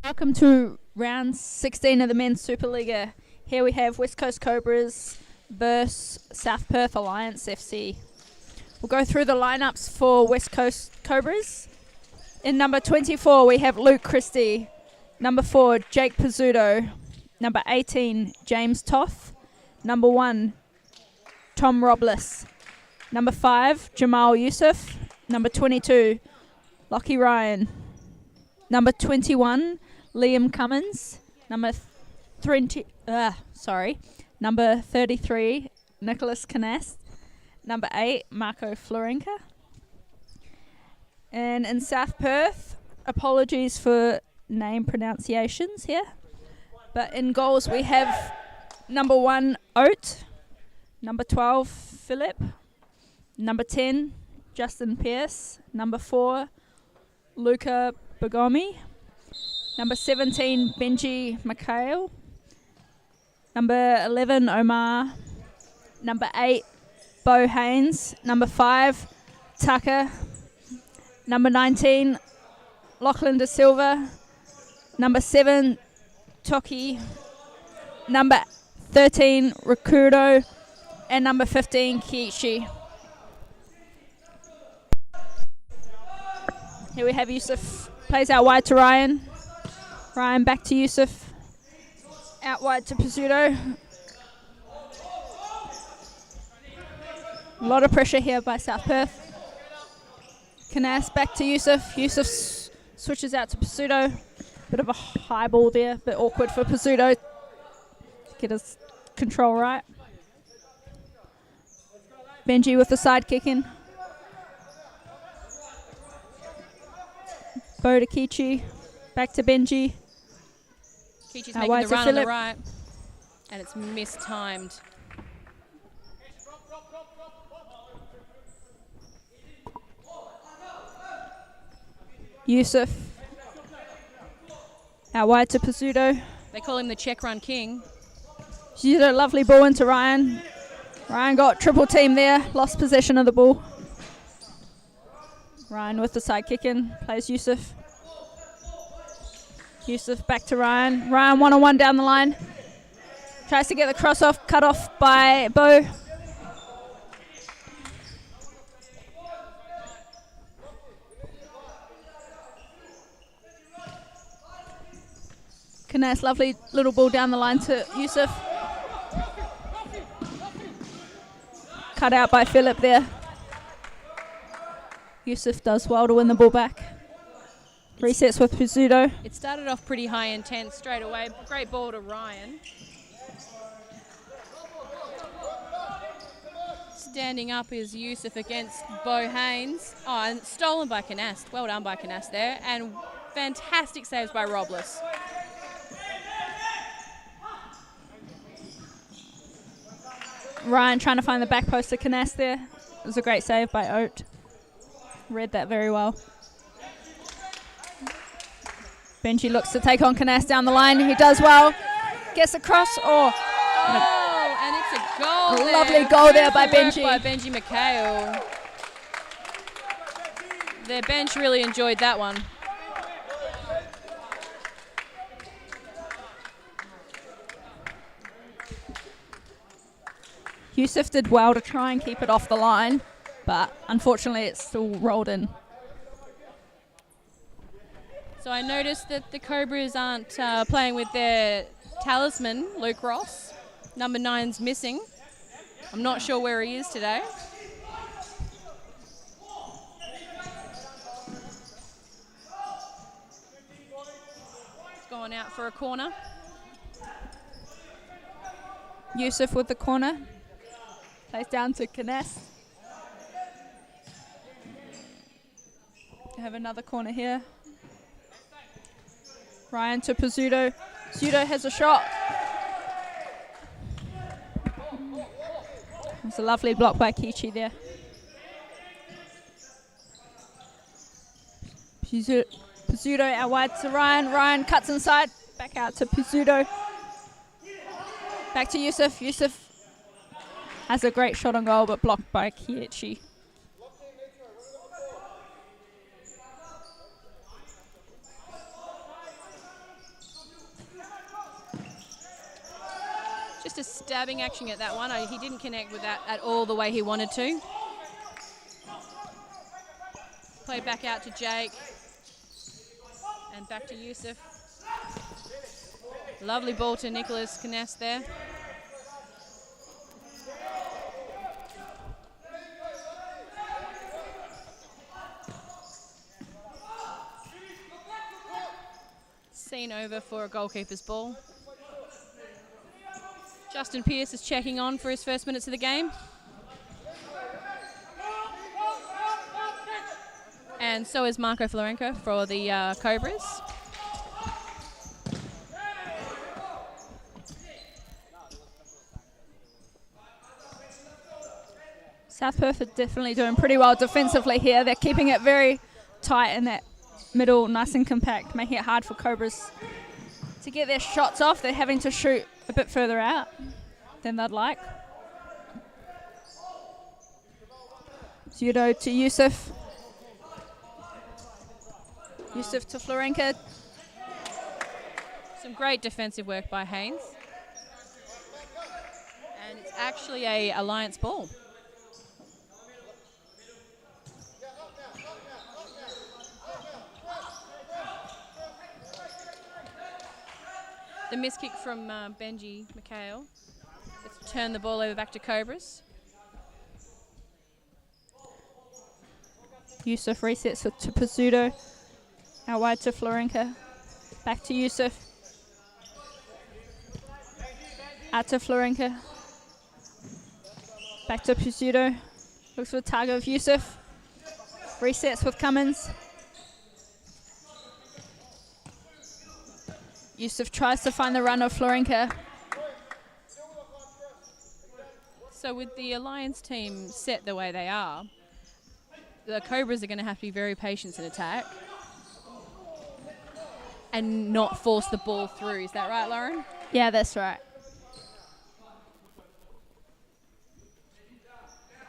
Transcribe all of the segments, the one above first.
Welcome to round 16 of the men's Supa-Liga. Here we have West Coast Cobras versus South Perth Alliance FC. We'll go through the lineups for West Coast Cobras. In number 24 we have Luke Christie. Number 4 Jake Pizzuto. Number 18 James Toth. Number 1 Tom Robles. Number 5 Jamal Youssef. Number 22 Lockie Ryan. Number 21 Liam Cummins. Number 33 Nicholas Canast. Number 8 Marco Florenka. And in South Perth, apologies for name pronunciations here, but in goals we have number 1 Oat, number 12 Philip, number 10 Justin Pearce, number 4 Luca Bogomi, number 17 Benji Mikhail, number 11 Omar, number 8 Bo Haynes, number 5 Tucker, number 19 Lachlan De Silva, number 7 Toki, number 13 Rakudo, and number 15 Kiichi. Here we have Yusuf, plays out wide to Ryan. Ryan back to Yusuf, out wide to Pizzuto. A lot of pressure here by South Perth. Canas back to Yusuf. Yusuf switches out to Pizzuto. Bit of a high ball there, bit awkward for Pizzuto to get his control right. Benji with the side kick in. Bo to Kiichi. Back to Benji. Kiichi's making the run on the right, and it's mistimed. Yusuf. Out wide to Pizzuto. They call him the check run king. She's a lovely ball into Ryan. Ryan got triple team there, lost possession of the ball. Ryan with the side kick in, plays Yusuf. Yusuf back to Ryan. Ryan one-on-one down the line. Tries to get the cross off, cut off by Bo. Canas, lovely little ball down the line to Yusuf. Cut out by Philip there. Yusuf does well to win the ball back. Resets with Pizzuto. It started off pretty high intense straight away. Great ball to Ryan. Standing up is Yusuf against Bo Haynes. Oh, and stolen by Canast. Well done by Canast there. And fantastic saves by Robles. Ryan trying to find the back post to Canast there. It was a great save by Oat. Read that very well. Benji looks to take on Canast down the line. He does well. Gets across. And it's a goal. Lovely goal there by Benji. By Benji Mikhail. Their bench really enjoyed that one. Yusuf did well to try and keep it off the line, but unfortunately it's still rolled in. So I noticed that the Cobras aren't playing with their talisman, Luke Ross. Number 9's missing. I'm not sure where he is today. He's gone out for a corner. Yusuf with the corner. Plays down to Canast. Have another corner here. Ryan to Pizzuto. Pizzuto has a shot. It's a lovely block by Kiichi there. Pizzuto out wide to Ryan. Ryan cuts inside. Back out to Pizzuto. Back to Yusuf. Yusuf has a great shot on goal, but blocked by Kiichi. just a stabbing action at that one. He didn't connect with that at all the way he wanted to. Played back out to Jake. And back to Yusuf. Lovely ball to Nicholas Kness there. Seen over for a goalkeeper's ball. Justin Pearce is checking on for his first minutes of the game. And so is Marco Florenko for the Cobras. South Perth are definitely doing pretty well defensively here. They're keeping it very tight in that middle, nice and compact, making it hard for Cobras to get their shots off. They're having to shoot a bit further out than they'd like. Zudo to Yusuf. Yusuf to Florenka. Some great defensive work by Haynes. And it's actually a Alliance ball. The miss kick from Benji McHale. Let's turn the ball over back to Cobras. Yusuf resets to Pizzuto. Out wide to Florenka. Back to Yusuf. Out to Florenka. Back to Pizzuto. Looks for a target of Yusuf. Resets with Cummins. Yusuf tries to find the run of Florenka. So with the Alliance team set the way they are, the Cobras are going to have to be very patient in attack and not force the ball through. Is that right, Lauren? Yeah, that's right.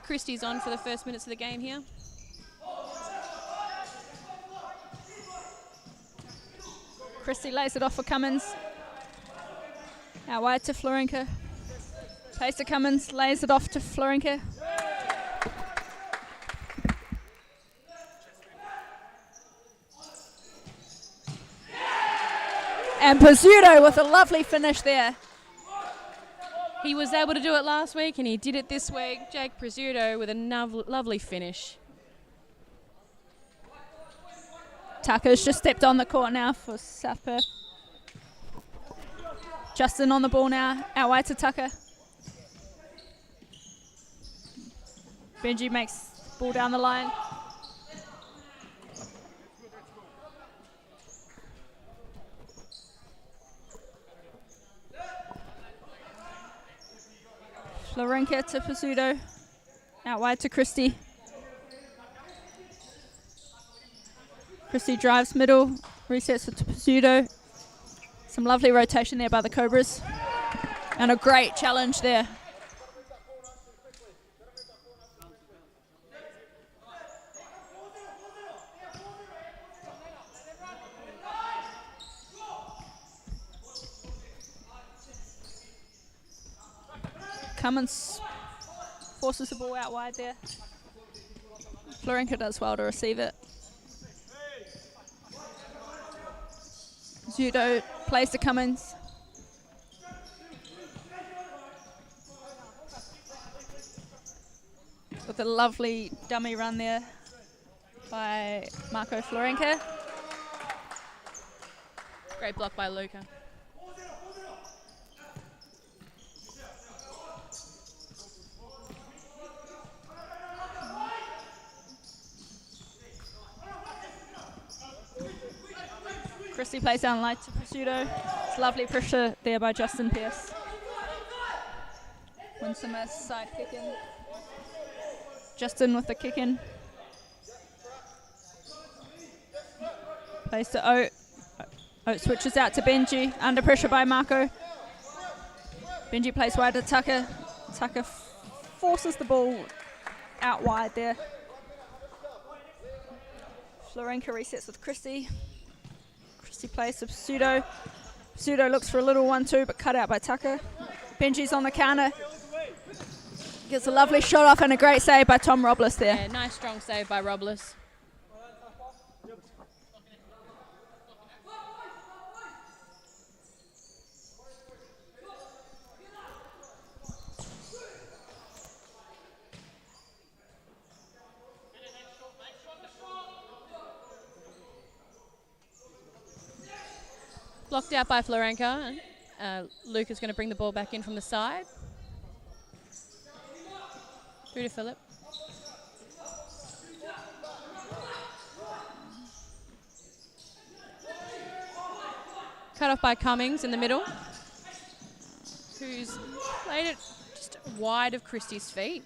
Christie's on for the first minutes of the game here. Christie lays it off for Cummins. Out wide to Florenka. Plays to Cummins, lays it off to Florenka. And Pizzuto with a lovely finish there. He was able to do it last week and he did it this week. Jake Pizzuto with a lovely finish. Tucker's just stepped on the court now for South Perth. Justin on the ball now, out wide to Tucker. Benji makes ball down the line. Florenka to Pizzuto, out wide to Christie. Christie drives middle, resets to Pizzuto. Some lovely rotation there by the Cobras. And a great challenge there. Cummins forces the ball out wide there. Florenka does well to receive it. Zudo plays to Cummins. With a lovely dummy run there by Marco Florenka. Great block by Luca. Christie plays down light to Pizzuto. It's lovely pressure there by Justin Pearce. Winsome side kick in. Justin with the kick in. Plays to Oat. Oat switches out to Benji. Under pressure by Marco. Benji plays wide to Tucker. Tucker forces the ball out wide there. Florenka resets with Christie. Christie plays to Pizzuto. Pizzuto looks for a little 1-2 but cut out by Tucker. Benji's on the counter. Gets a lovely shot off and a great save by Tom Robles there. Yeah, nice strong save by Robles. Blocked out by Florenka. Luke is going to bring the ball back in from the side. Through to Philip. Cut off by Cummings in the middle, who's played it just wide of Christie's feet.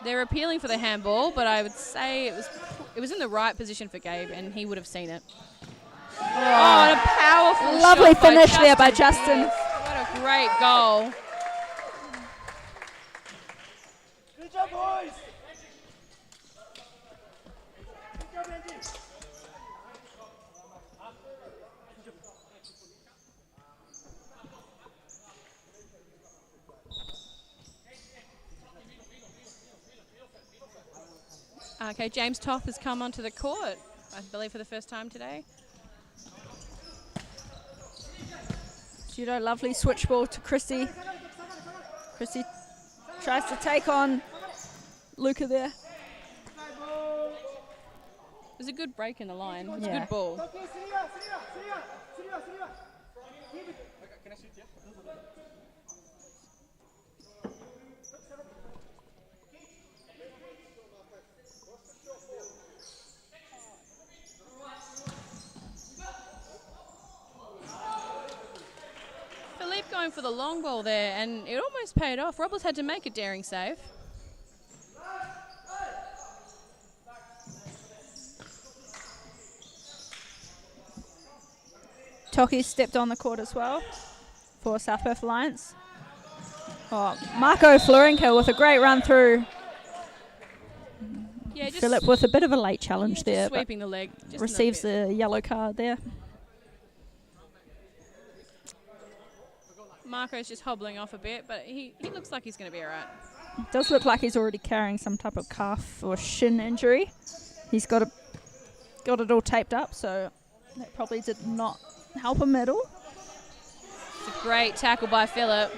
They're appealing for the handball, but I would say it was in the right position for Gabe, and he would have seen it. Oh, and a powerful lovely shot by finish there by Justin. Justin. What a great goal. Good job, boys. Okay, James Toth has come onto the court, I believe for the first time today. Judo, lovely switch ball to Christy. Christy tries to take on Luca there. It was a good break in the line. It was a Yeah. good ball. Philippe going for the long ball there, and it almost paid off. Robles had to make a daring save. Toki stepped on the court as well for South Perth Alliance. Oh, Marco Florenka with a great run through. Yeah, just Philip with a bit of a late challenge there, but sweeping the leg. Just receives a a yellow card there. Marco's just hobbling off a bit, but he looks like he's going to be all right. It does look like he's already carrying some type of calf or shin injury. He's got it all taped up, so that probably did not help him at all. It's a great tackle by Philip.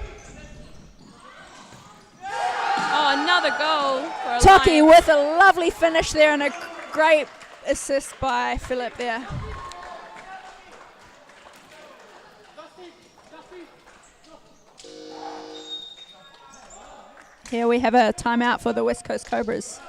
Oh, another goal for Toki Alliance. with a lovely finish there and a great assist by Philip there. Here we have a timeout for the West Coast Cobras.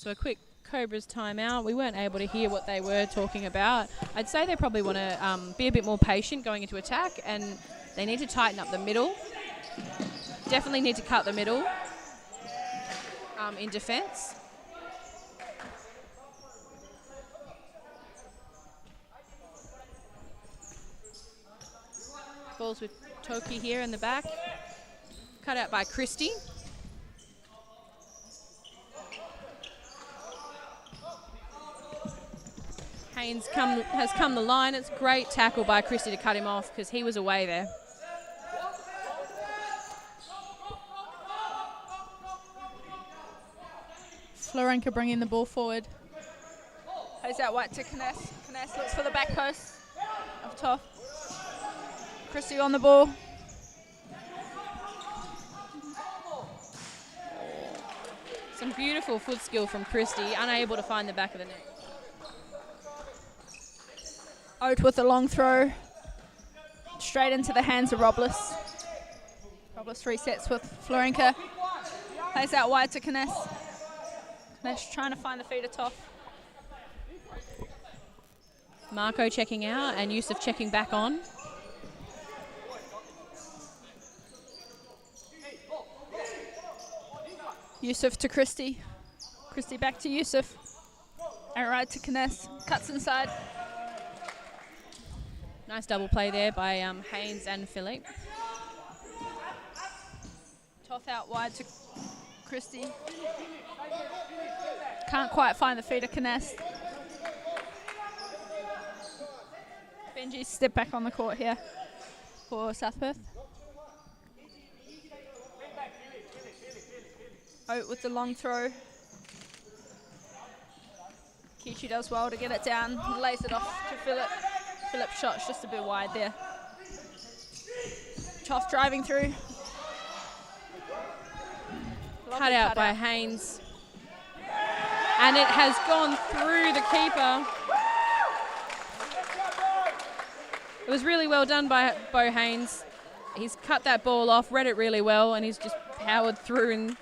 So a quick Cobras timeout. We weren't able to hear what they were talking about. I'd say they probably want to be a bit more patient going into attack, and they need to tighten up the middle. Definitely need to cut the middle in defence. Balls with Toki here in the back. Cut out by Christie. Haynes has come the line. It's great tackle by Christie to cut him off because he was away there. Florenka bringing the ball forward. Plays out wide to Kness. Kness looks for the back post up top. Christie on the ball. Some beautiful foot skill from Christie, unable to find the back of the net. Oat with a long throw. Straight into the hands of Robles. Robles resets with Florenka. Plays out wide to Kness. Kness trying to find the feeder top. Marco checking out and Yusuf checking back on. Yusuf to Christie. Christie back to Yusuf. And right to Kness. Cuts inside. Nice double play there by Haynes and Philippe. Toth out wide to Christie. Can't quite find the feeder Kness. Benji's step back on the court here for South Perth. Oat with the long throw. Kichi does well to get it down. Lays it off to Philip. Philip's shot's just a bit wide there. Toth driving through. Cut out by Haynes. And it has gone through the keeper. It was really well done by Bo Haynes. He's cut that ball off, read it really well, and he's just powered through and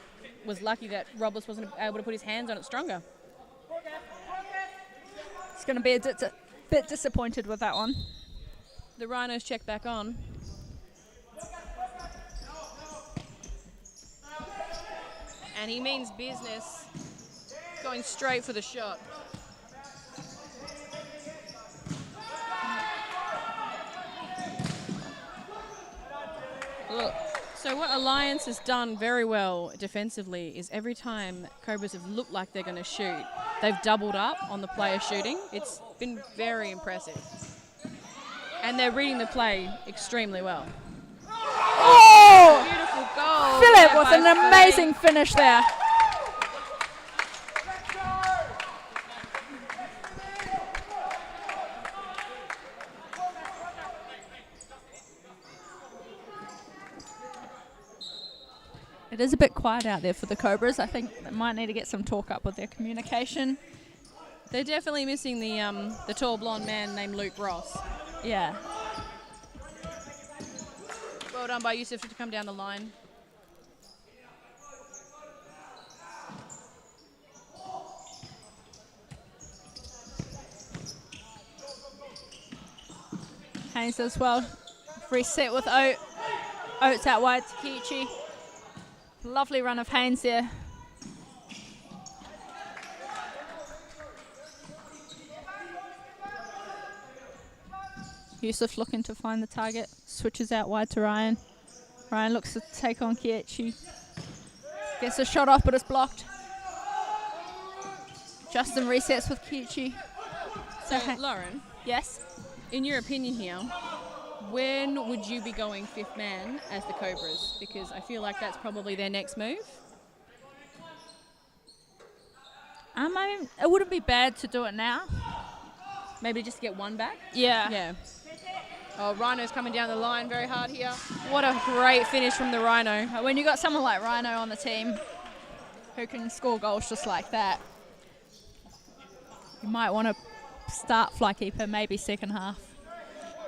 was lucky that Robles wasn't able to put his hands on it stronger. He's going to be a bit disappointed with that one. The Rhinos check back on. And he means business, going straight for the shot. Look, so what Alliance has done very well defensively is every time Cobras have looked like they're going to shoot, they've doubled up on the player shooting. It's been very impressive. And they're reading the play extremely well. Oh! Beautiful goal. Philip there with by an amazing finish there. It is a bit quiet out there for the Cobras. I think they might need to get some talk up with their communication. They're definitely missing the tall blonde man named Luke Ross. Yeah. Well done by Yusuf to come down the line. Haynes does well. Reset with Oat. Oat's out wide to Kichi. Lovely run of Haynes there. Yusuf looking to find the target. Switches out wide to Ryan. Ryan looks to take on Kiechi. Gets a shot off, but it's blocked. Justin resets with Kiechi. So, Lauren, Yes? in your opinion here, when would you be going fifth man as the Cobras? Because I feel like that's probably their next move. I mean, it wouldn't be bad to do it now. Maybe just to get one back? Yeah. Yeah. Oh, Rhino's coming down the line very hard here. What a great finish from the Rhino. When you got someone like Rhino on the team who can score goals just like that, you might want to start Flykeeper maybe second half.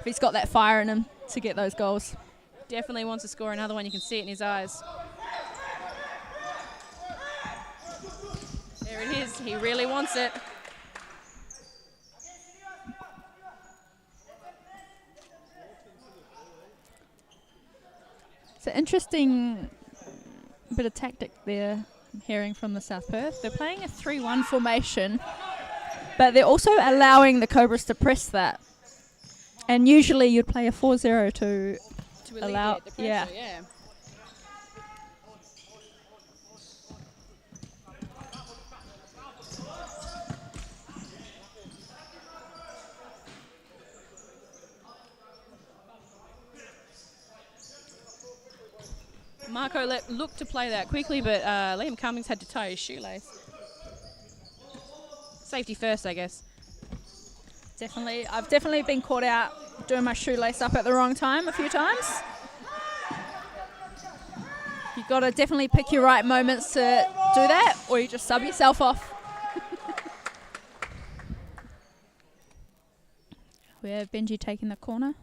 If he's got that fire in him to get those goals. Definitely wants to score another one. You can see it in his eyes. There it is. He really wants it. It's an interesting bit of tactic there I'm hearing from the South Perth. They're playing a 3-1 formation, but they're also allowing the Cobras to press that. And usually you'd play a 4-0 to allow, alleviate the pressure, yeah. Marco looked to play that quickly, but Liam Cummings had to tie his shoelace. Safety first, I guess. Definitely. I've definitely been caught out doing my shoelace up at the wrong time a few times. You've got to definitely pick your right moments to do that, or you just sub yourself off. We have Benji taking the corner.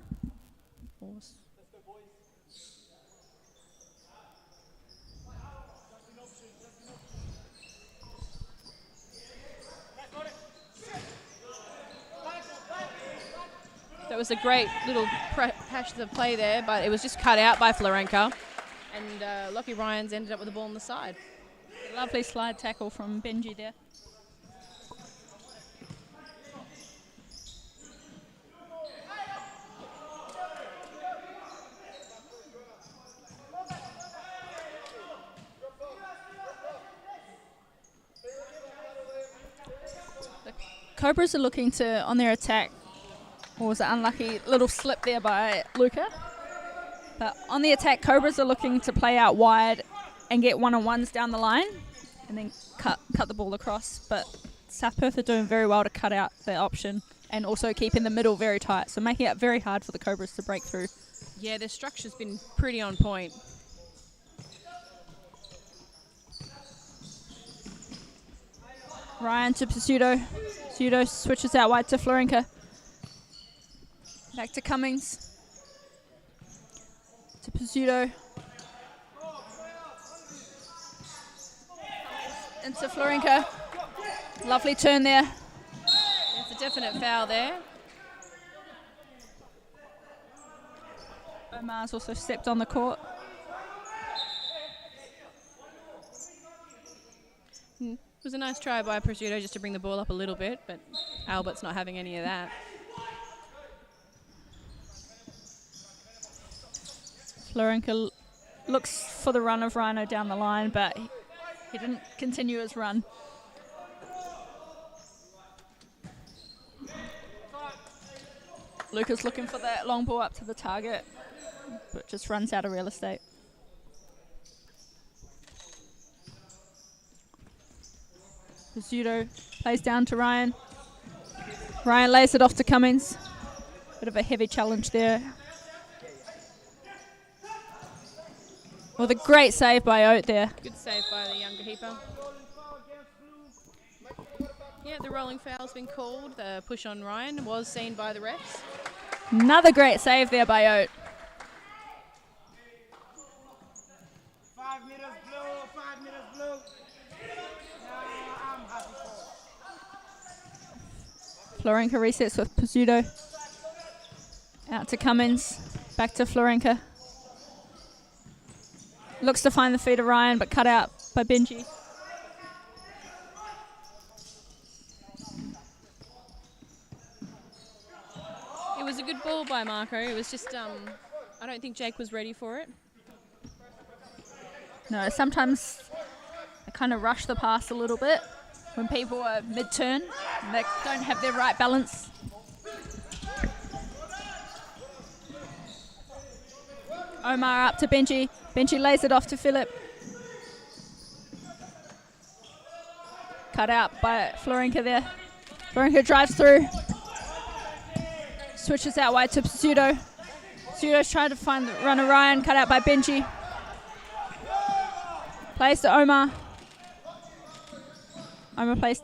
That was a great little passion of play there, but it was just cut out by Florenka. And Lockie Ryans ended up with the ball on the side. Lovely slide tackle from Benji there. The Cobras are looking to, on their attack, or was it unlucky little slip there by Luca? But on the attack, Cobras are looking to play out wide and get one-on-ones down the line and then cut the ball across. But South Perth are doing very well to cut out the option and also keeping the middle very tight, so making it very hard for the Cobras to break through. Yeah, their structure's been pretty on point. Ryan to Pseudo. Pseudo switches out wide to Florenka. Back to Cummings. To Pseudo. Into Florenka. Lovely turn there. It's a definite foul there. Omar's also stepped on the court. It was a nice try by Prosciutto just to bring the ball up a little bit, but Albert's not having any of that. Florenka looks for the run of Rhino down the line, but he didn't continue his run. Lucas looking for that long ball up to the target, but just runs out of real estate. Pizzuto plays down to Ryan. Ryan lays it off to Cummings. Bit of a heavy challenge there. Well, the great save by Oat there. Good save by the younger Heaper. Yeah, the rolling foul's been called. The push on Ryan was seen by the refs. Another great save there by Oat. 5 meters blue, 5 meters blue. I'm happy for Florenka resets with Pizzuto. Out to Cummins. Back to Florenka. Looks to find the feet of Ryan, but cut out by Benji. It was a good ball by Marco. It was just, I don't think Jake was ready for it. No, sometimes they kind of rush the pass a little bit when people are mid-turn and they don't have their right balance. Omar up to Benji. Benji lays it off to Philip. Cut out by Florenka there. Florenka drives through. Switches out wide to Pseudo. Pseudo's trying to find the runner Ryan. Cut out by Benji. Plays to Omar. Omar plays.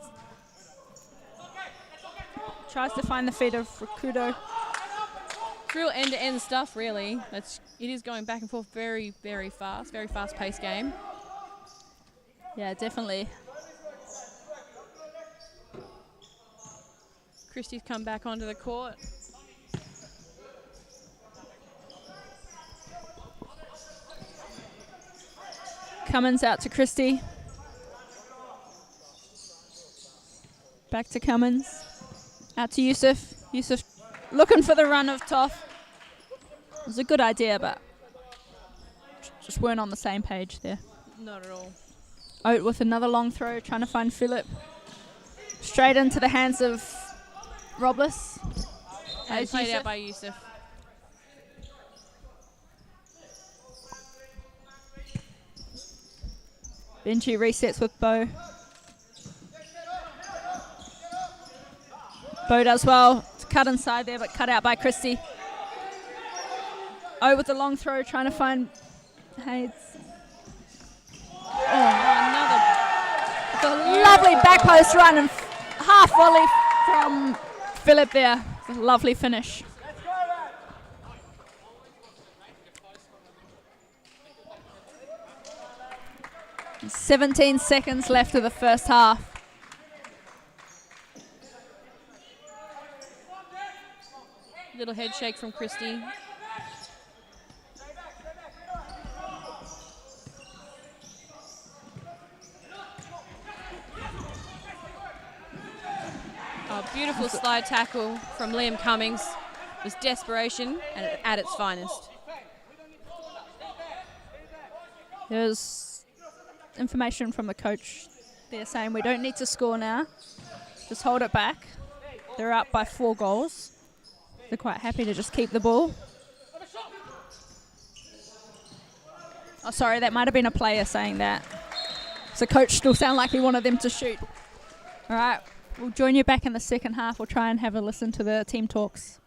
Tries to find the feet of Rakudo. Real end-to-end stuff, really. It is going back and forth very, very fast-paced game. Yeah, definitely. Christie's come back onto the court. Cummins out to Christie. Back to Cummins. Out to Yusuf. Yusuf looking for the run of Toff. It was a good idea, but just weren't on the same page there. Not at all. Oat with another long throw, trying to find Philip. Straight into the hands of Robles. And played out by Yusuf. Benji resets with Bo. Bo does well to cut inside there, but cut out by Christie. O with the long throw, trying to find Hayes. Another. The lovely back post run and half volley from Philip there. Lovely finish. And 17 seconds left of the first half. Little head shake from Christie. Oh, beautiful slide tackle from Liam Cummings. It was desperation and at its finest. There's information from the coach. They're saying we don't need to score now. Just hold it back. They're up by 4 goals. They're quite happy to just keep the ball. Oh, sorry, that might have been a player saying that. So coach still sounded like he wanted them to shoot. All right, we'll join you back in the second half. We'll try and have a listen to the team talks.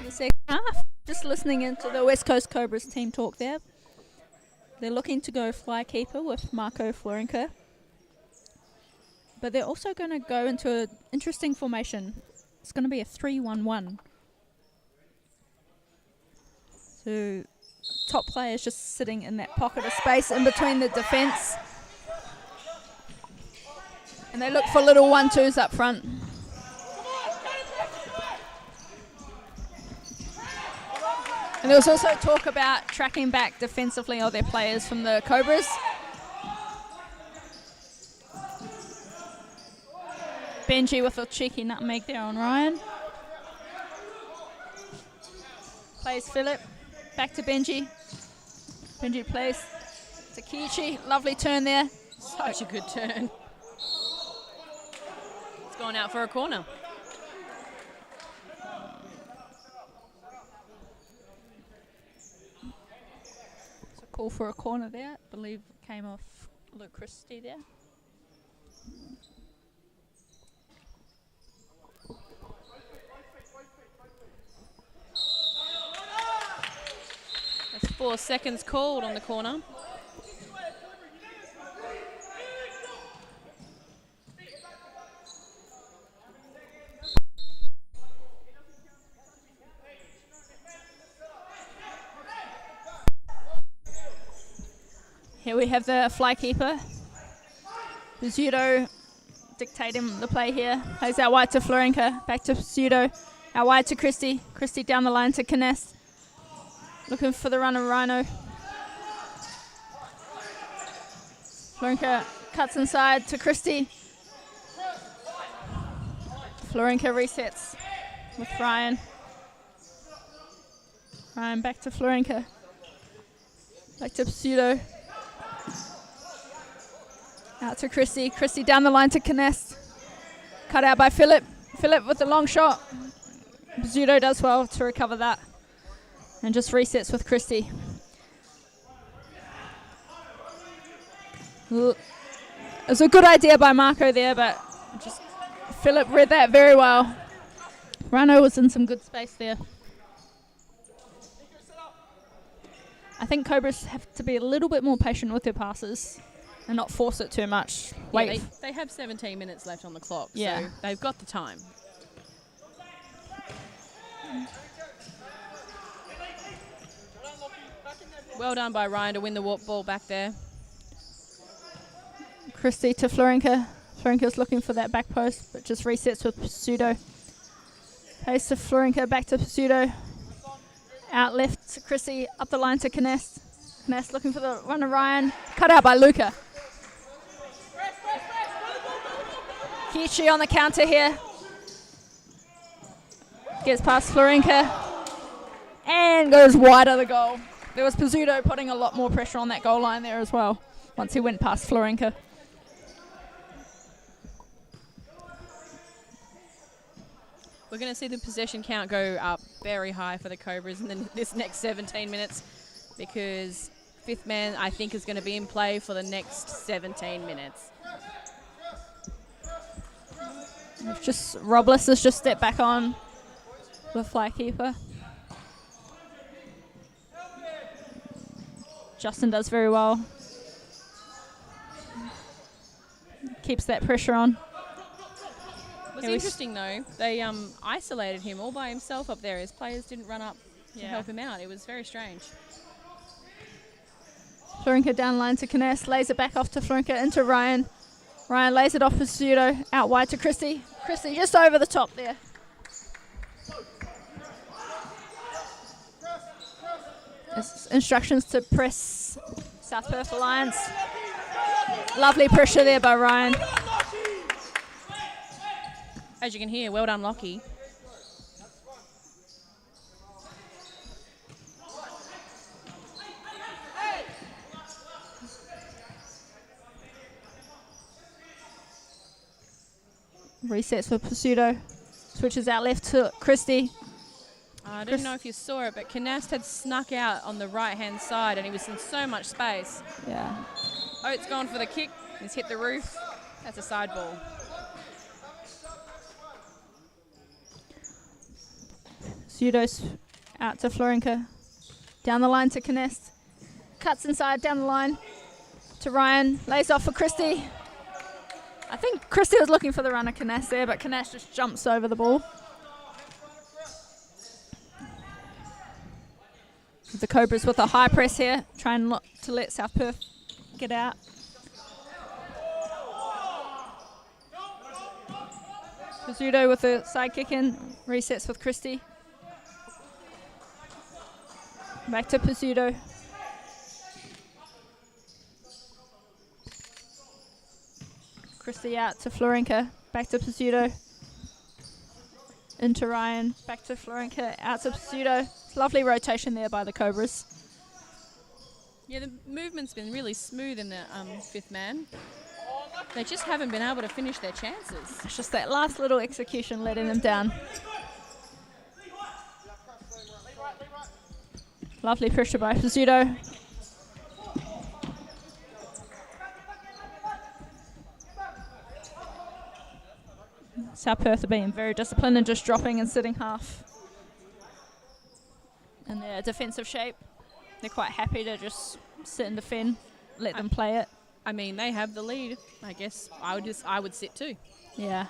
Second half, just listening into the West Coast Cobras team talk there. They're looking to go fly keeper with Marco Florinka, but they're also going to go into an interesting formation. It's going to be a 3-1-1. So top players just sitting in that pocket of space in between the defence, and they look for little 1-2s up front. And there was also talk about tracking back defensively all their players from the Cobras. Benji with a cheeky nutmeg there on Ryan. Plays Philip. Back to Benji. Benji plays to Kiichi. Lovely turn there. Such a good turn. It's gone out for a corner. Call for a corner there. I believe it came off Luke Christie there. That's 4 seconds called on the corner. Here we have the fly keeper. Pseudo dictating the play here. Plays out wide to Florinka. Back to Pseudo. Out wide to Christie. Christie down the line to Kness. Looking for the run of Rhino. Florinka cuts inside to Christie. Florinka resets with Ryan. Ryan back to Florenka. Back to Pseudo. Out to Chrissy. Chrissy down the line to Knest. Cut out by Philip. Philip with the long shot. Pseudo does well to recover that. And just resets with Christy. It was a good idea by Marco there, but just Philip read that very well. Rano was in some good space there. I think Cobras have to be a little bit more patient with their passes and not force it too much. Wait. Yeah, they have 17 minutes left on the clock, Yeah. so they've got the time. Well done by Ryan to win the ball back there. Christy to Florenka. Florenka's looking for that back post, but just resets with Pseudo. Pace to Florenka, back to Pseudo. Out left to Chrissy, up the line to Knest. Knest looking for the run of Ryan. Cut out by Luca. Kichi on the counter here. Gets past Florenka. And goes wide of the goal. There was Pizzuto putting a lot more pressure on that goal line there as well, once he went past Florenka. We're going to see the possession count go up very high for the Cobras in this next 17 minutes because fifth man, I think, is going to be in play for the next 17 minutes. Robles has just stepped back on the fly keeper. Justin does very well. Keeps that pressure on. It was interesting though, they isolated him all by himself up there. His players didn't run up to help him out. It was very strange. Florenka down line to Knest, lays it back off to Florenka into Ryan. Ryan lays it off to Pseudo, out wide to Christy. Christy just over the top there. Instructions to press South Perth Alliance. Lovely pressure there by Ryan. As you can hear, well done, Lockie. Resets for Pseudo. Switches out left to Christy. I don't know if you saw it, but Knest had snuck out on the right-hand side and he was in so much space. Yeah. Oates gone for the kick. He's hit the roof. That's a side ball. Pseudo's out to Florenka. Down the line to Knest. Cuts inside, down the line to Ryan. Lays off for Christy. I think Christy was looking for the run of Knest there, but Knest just jumps over the ball. The Cobras with a high press here, trying not to let South Perth get out. Pizzuto with a side kick in, resets with Christy. Back to Pizzuto. Christy out to Florenka, back to Pizzuto. Into Ryan, back to Florenka, out to Pseudo. Lovely rotation there by the Cobras. Yeah, the movement's been really smooth in the fifth man. They just haven't been able to finish their chances. It's just that last little execution letting them down. Lovely pressure by Pseudo. South Perth are being very disciplined and just dropping and sitting half in their defensive shape. They're quite happy to just sit and defend, let them play it. I mean, they have the lead. I guess I would sit too. Yeah.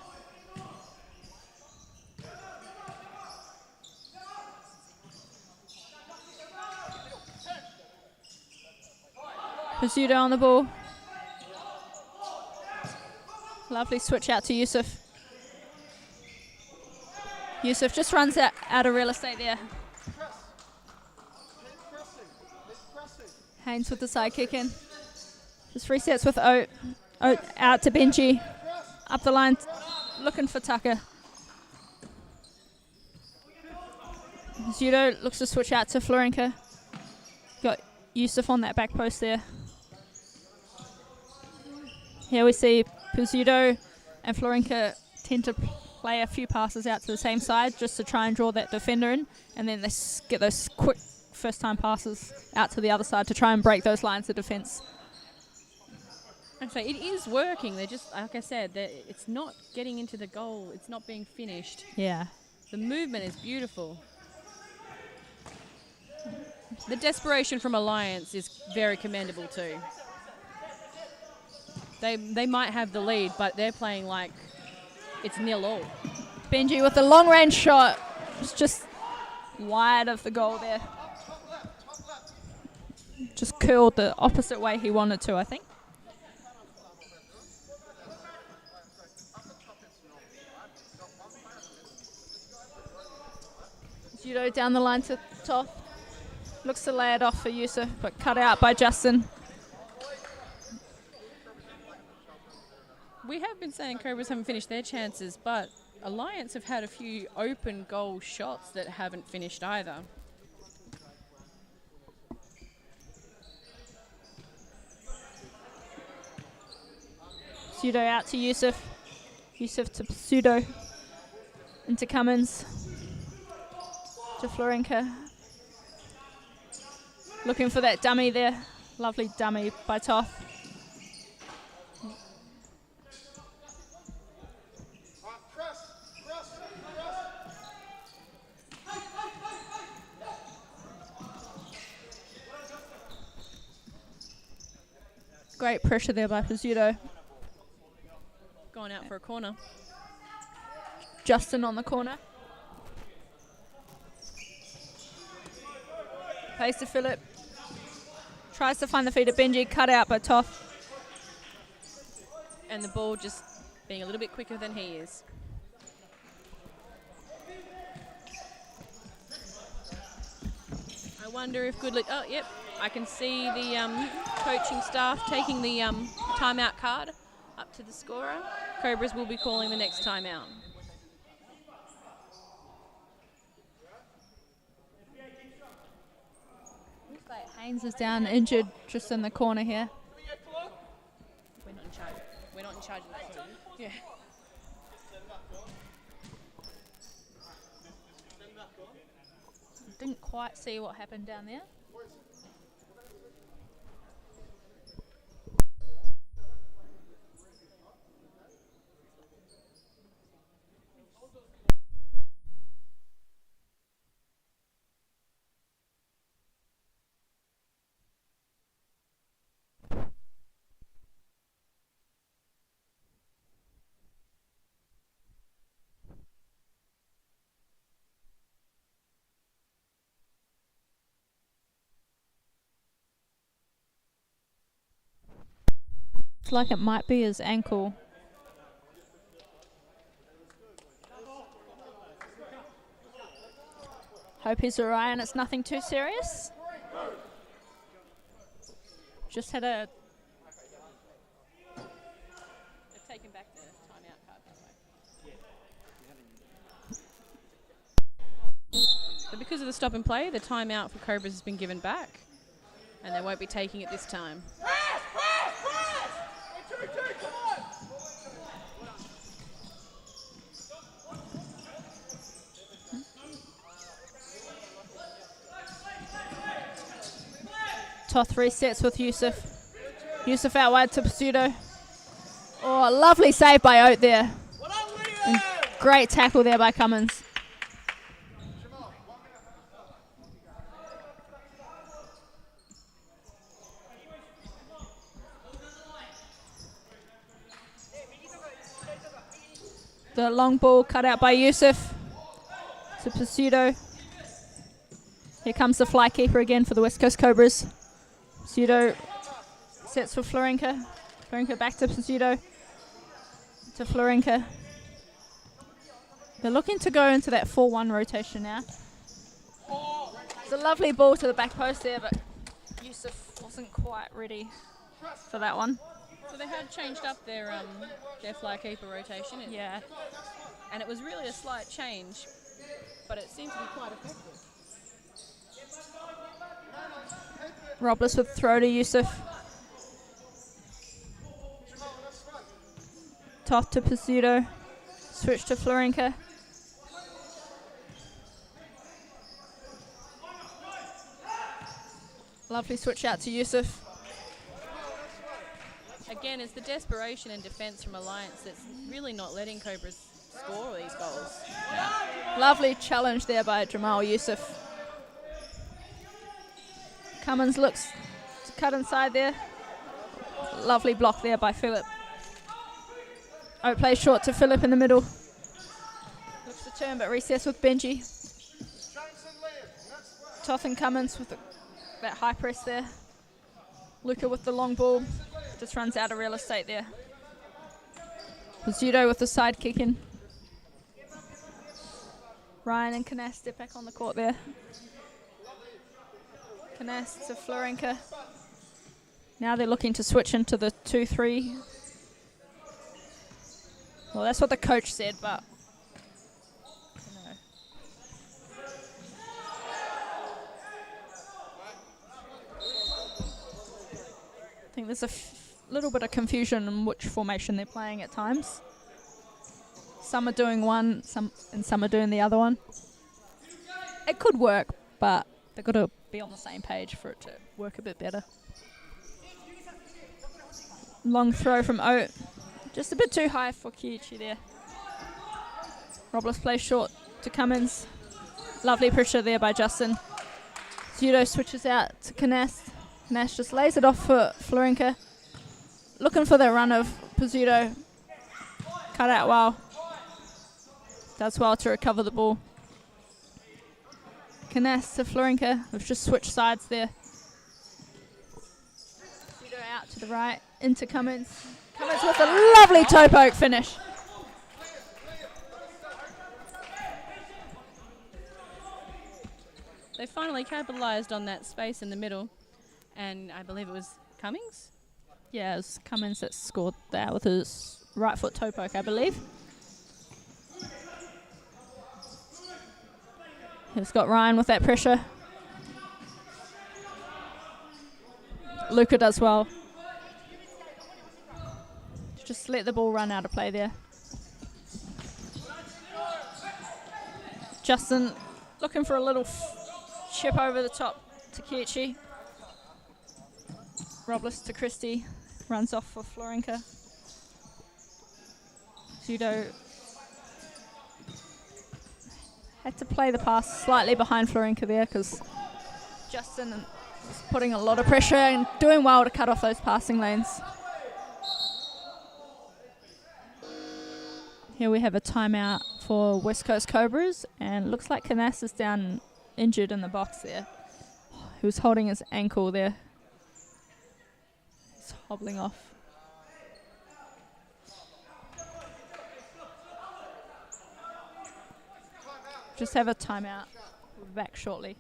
Pizzuto on the ball. Lovely switch out to Yusuf. Yusuf just runs out of real estate there. Haynes with the side kick in. Just resets with Oat. Oat out to Benji. Up the line, looking for Tucker. Pizzuto looks to switch out to Florenka. Got Yusuf on that back post there. Here we see Pizzuto and Florenka tend to play a few passes out to the same side just to try and draw that defender in, and then they get those quick first-time passes out to the other side to try and break those lines of defence. And so it is working. They're just, like I said, it's not getting into the goal. It's not being finished. Yeah. The movement is beautiful. The desperation from Alliance is very commendable too. They might have the lead, but they're playing like it's 0-0. Benji with the long-range shot. It's just wide of the goal there. Just curled the opposite way he wanted to, I think. Judo down the line to Toth. Looks to lay it off for Yusuf, but cut out by Justin. We have been saying Cobras haven't finished their chances, but Alliance have had a few open goal shots that haven't finished either. Pseudo out to Yusuf. Yusuf to Pseudo. Into Cummins. To Florenka. Looking for that dummy there. Lovely dummy by Toth. Great pressure there by Pizzuto. Going out for a corner. Justin on the corner. Plays to Phillip. Tries to find the feet of Benji. Cut out by Toth. And the ball just being a little bit quicker than he is. I wonder if Goodley... Oh, yep. I can see the coaching staff taking the timeout card up to the scorer. Cobras will be calling the next timeout. Looks like Haynes is down injured just in the corner here. We're not in charge. We're not in charge of that. Yeah. Didn't quite see what happened down there. Looks like it might be his ankle. Hope he's alright and it's nothing too serious. Just had a... They've taken back the timeout card, by the way. So because of the stop and play, the timeout for Cobras has been given back. And they won't be taking it this time. Toth resets with Yusuf. Yusuf out wide to Pseudo. Oh, lovely save by Oat there. And great tackle there by Cummins. The long ball cut out by Yusuf to Pseudo. Here comes the fly keeper again for the West Coast Cobras. Pseudo sets for Florenka. Florenka back to Pseudo. To Florenka. They're looking to go into that 4-1 rotation now. It's a lovely ball to the back post there, but Yusuf wasn't quite ready for that one. So they had changed up their fly keeper rotation. Yeah. And it was really a slight change. but it seems to be quite effective. Robles with throw to Yusuf. Toth to Pizzuto. Switch to Florenka. Lovely switch out to Yusuf. Again, it's the desperation and defence from Alliance that's really not letting Cobras score these goals. Lovely challenge there by Jamal Yusuf. Cummins looks to cut inside there. Lovely block there by Phillip. Oh, play short to Phillip in the middle. Looks to turn, but recess with Benji. Toth and Cummins with that high press there. Luca with the long ball. Just runs out of real estate there. Pizzuto with the side kick in. Ryan and Canas step back on the court there. Canas to Florenka. Now they're looking to switch into the 2-3. Well, that's what the coach said, but I think there's a little bit of confusion in which formation they're playing at times. Some are doing one, some are doing the other one. It could work, but they've got to be on the same page for it to work a bit better. Long throw from Oat. Just a bit too high for Kiichi there. Robles plays short to Cummins. Lovely pressure there by Justin. Zudo switches out to Canas. Canas just lays it off for Florenka. Looking for the run of Pizzuto. Cut out well. Does well to recover the ball. Canas to Florenka. We've just switched sides there. Pizzuto out to the right. Into Cummins. Cummins with a lovely toe poke finish. They finally capitalised on that space in the middle, and I believe it was Cummings. Yeah, it was Cummins that scored that with his right foot toe poke, I believe. He's got Ryan with that pressure. Luca does well. Just let the ball run out of play there. Justin looking for a little chip over the top to Kiichi. Robles to Christie. Runs off for Florenka. Zudo had to play the pass slightly behind Florenka there because Justin was putting a lot of pressure and doing well to cut off those passing lanes. Here we have a timeout for West Coast Cobras, and it looks like Canas is down injured in the box there. He was holding his ankle there. He's hobbling off. Just have a timeout. We'll be back shortly.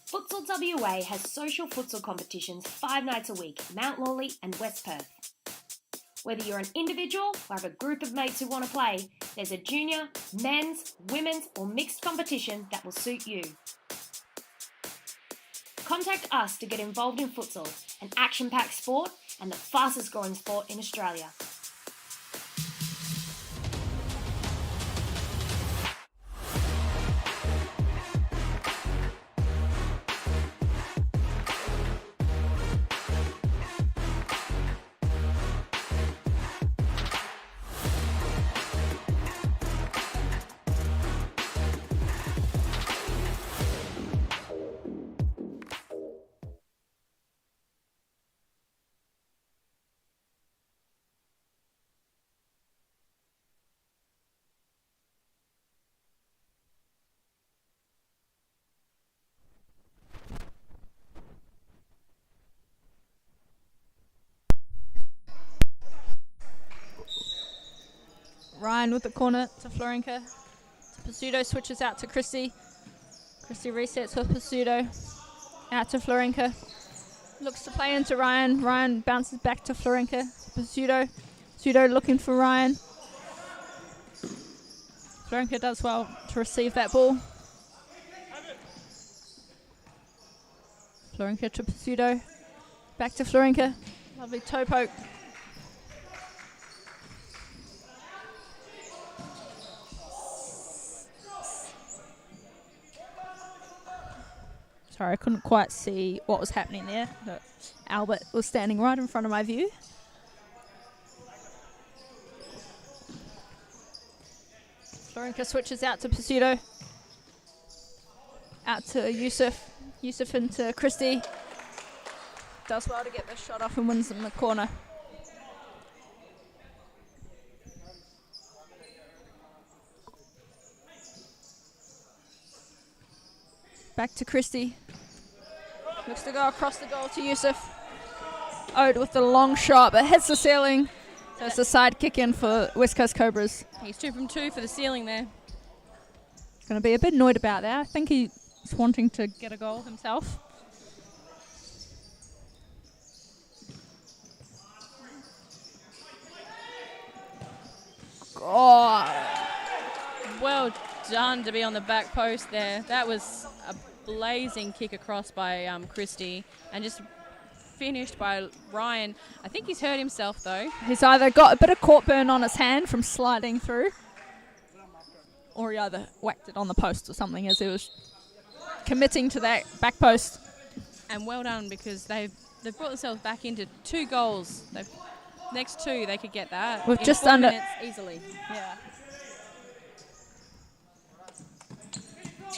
Futsal WA has social futsal competitions 5 nights a week, Mount Lawley and West Perth. Whether you're an individual or have a group of mates who want to play, there's a junior, men's, women's or mixed competition that will suit you. Contact us to get involved in futsal, an action-packed sport and the fastest growing sport in Australia. Ryan with the corner to Florinka. Pizzuto switches out to Christy. Christy resets with Pizzuto. Out to Florinka. Looks to play into Ryan. Ryan bounces back to Florinka. Pizzuto. Pizzuto looking for Ryan. Florinka does well to receive that ball. Florinka to Pizzuto. Back to Florinka. Lovely toe poke. Sorry, I couldn't quite see what was happening there, but Albert was standing right in front of my view. Florinka switches out to Pizzuto. Out to Yusuf. Yusuf into Christy. Does well to get the shot off and wins in the corner. Back to Christy. Looks to go across the goal to Yusuf. Ode with the long shot, but hits the ceiling. So it's a side kick in for West Coast Cobras. He's 2 from 2 for the ceiling there. Going to be a bit annoyed about that. I think he's wanting to get a goal himself. Oh, Well done to be on the back post there. That was a blazing kick across by Christy and just finished by Ryan. I think he's hurt himself though. he's either got a bit of court burn on his hand from sliding through, or he either whacked it on the post or something as he was committing to that back post. And well done because they've brought themselves back into 2 goals. Next 2 they could get that. With in just 4 under- minutes easily. Yeah.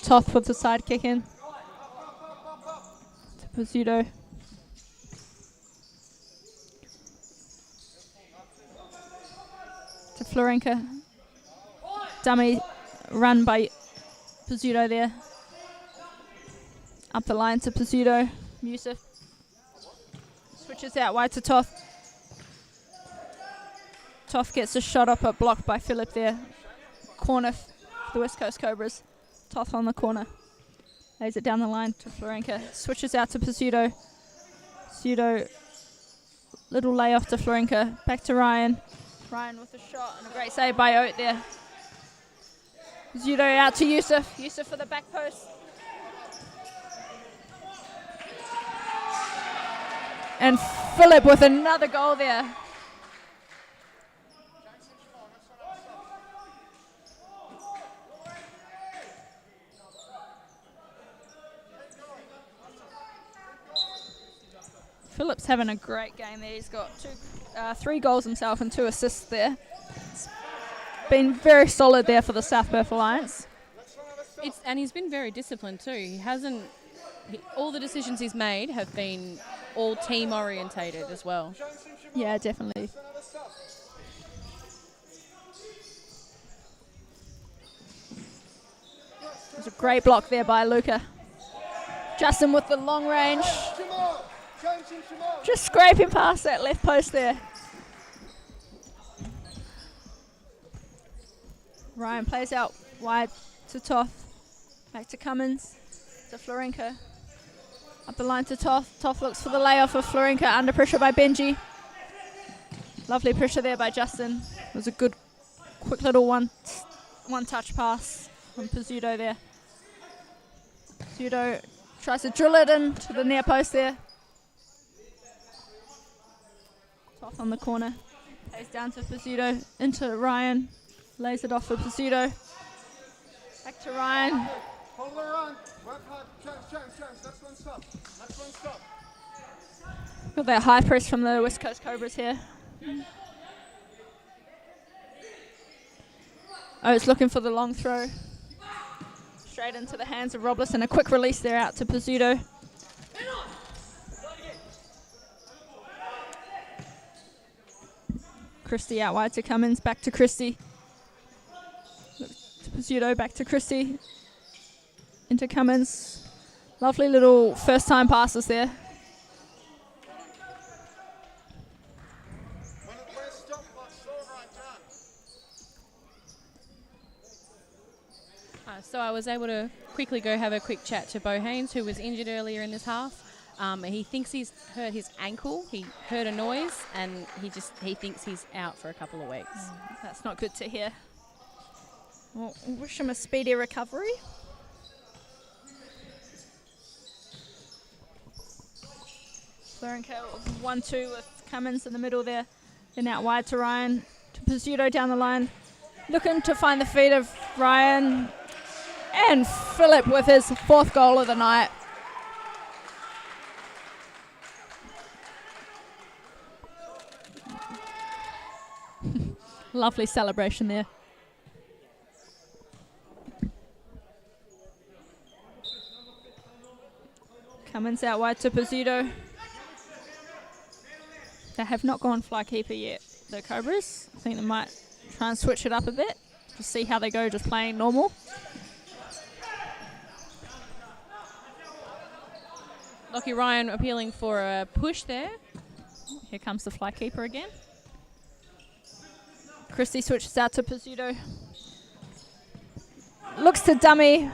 Toth with the side kick in. To Pizzuto. To Florinka. Dummy run by Pizzuto there. Up the line to Pizzuto. Yusuf. Switches out wide to Toth. Toth gets a shot up, but blocked by Philip there. Corner for the West Coast Cobras. Toth on the corner. Lays it down the line to Florinka. Switches out to Pizzuto. Pizzuto. Little layoff to Florinka. Back to Ryan. Ryan with a shot and a great save by Oat there. Pizzuto out to Yusuf. Yusuf for the back post. And Philip with another goal there. Philip's having a great game there. He's got 3 goals himself and 2 assists there. It's been very solid there for the South Perth Alliance. And he's been very disciplined too. He hasn't. All the decisions he's made have been all team orientated as well. Yeah, definitely. There's a great block there by Luca. Justin with the long range. Just scraping past that left post there. Ryan plays out wide to Toth. Back to Cummins. To Florinka. Up the line to Toth. Toth looks for the layoff of Florinka. Under pressure by Benji. Lovely pressure there by Justin. It was a good, quick little one-touch pass from Pizzuto there. Pizzuto tries to drill it into the near post there. Toth on the corner. Plays down to Pizzuto. Into Ryan. Lays it off for Pizzuto. Back to Ryan. Hold the run. Work hard. Chance. That's one stop. Got that high press from the West Coast Cobras here. Oh, it's looking for the long throw. Straight into the hands of Robles and a quick release there out to Pizzuto. Christy out wide to Cummins. Back to Christy. To Pizzuto. Back to Christy. Into Cummins. Lovely little first time passes there. So I was able to quickly go have a quick chat to Bo Haynes, who was injured earlier in this half. He thinks he's hurt his ankle. He heard a noise, and he thinks he's out for a couple of weeks. That's not good to hear. Well, wish him a speedy recovery. Florenco 1-2 with Cummins in the middle there. Then out wide to Ryan. To Pizzuto down the line. Looking to find the feet of Ryan. And Philip with his 4th goal of the night. Lovely celebration there. Cummins out wide to Pizzuto. They have not gone fly keeper yet, the Cobras. I think they might try and switch it up a bit. Just see how they go, just playing normal. Lockie Ryan appealing for a push there. Here comes the fly keeper again. Christie switches out to Pizzuto. Looks to dummy.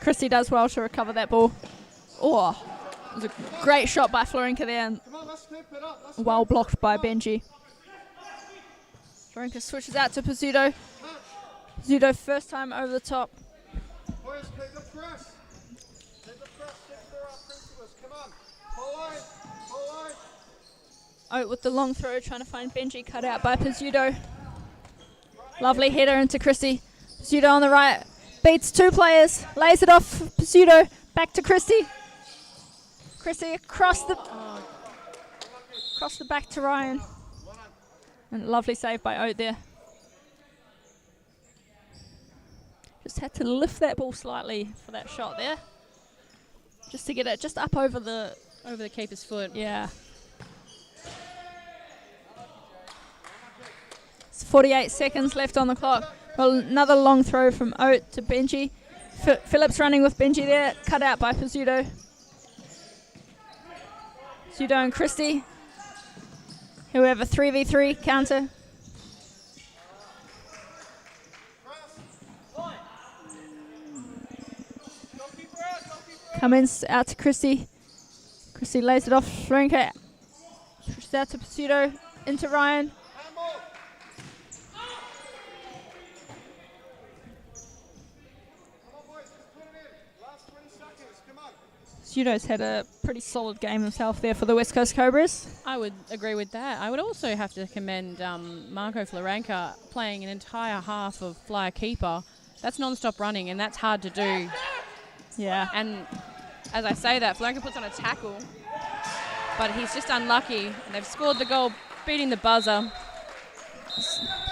Christie does well to recover that ball. Oh, it was a great shot by Florenka there, and well blocked by Benji. Florenka switches out to Pizzuto. Pizzuto first time over the top. Boys, take the press. Take the press, take the principles. Come on. Pull line. Pull line. Oh, with the long throw, trying to find Benji, cut out by Pizzuto. Lovely header into Christie. Pizzuto on the right, beats 2 players, lays it off Pizzuto, back to Christie. Christie across the back to Ryan. And lovely save by Oat there. Just had to lift that ball slightly for that shot there. Just to get it just up over the keeper's foot. Yeah. It's 48 seconds left on the clock. Well, another long throw from Oat to Benji. Phillips running with Benji there, cut out by Pizzuto. Pizzuto and Christie. Here we have a 3v3 counter. Cummins out to Christie. Christie lays it off Florenka. Pushes out to Pizzuto. Into Ryan. Pizzuto's had a pretty solid game himself there for the West Coast Cobras. I would agree with that. I would also have to commend Marco Florenka playing an entire half of flyer keeper. That's non-stop running, and that's hard to do. Yeah. And as I say that, Florenka puts on a tackle, but he's just unlucky. And they've scored the goal, beating the buzzer.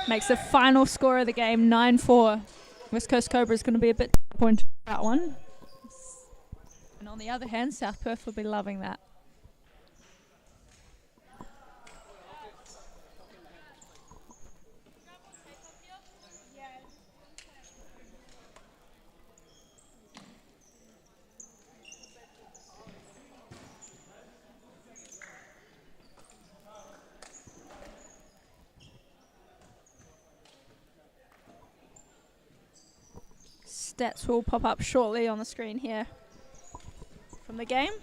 Makes the final score of the game 9-4. West Coast Cobras going to be a bit disappointed with that one. And on the other hand, South Perth will be loving that. Stats will pop up shortly on the screen here from the game.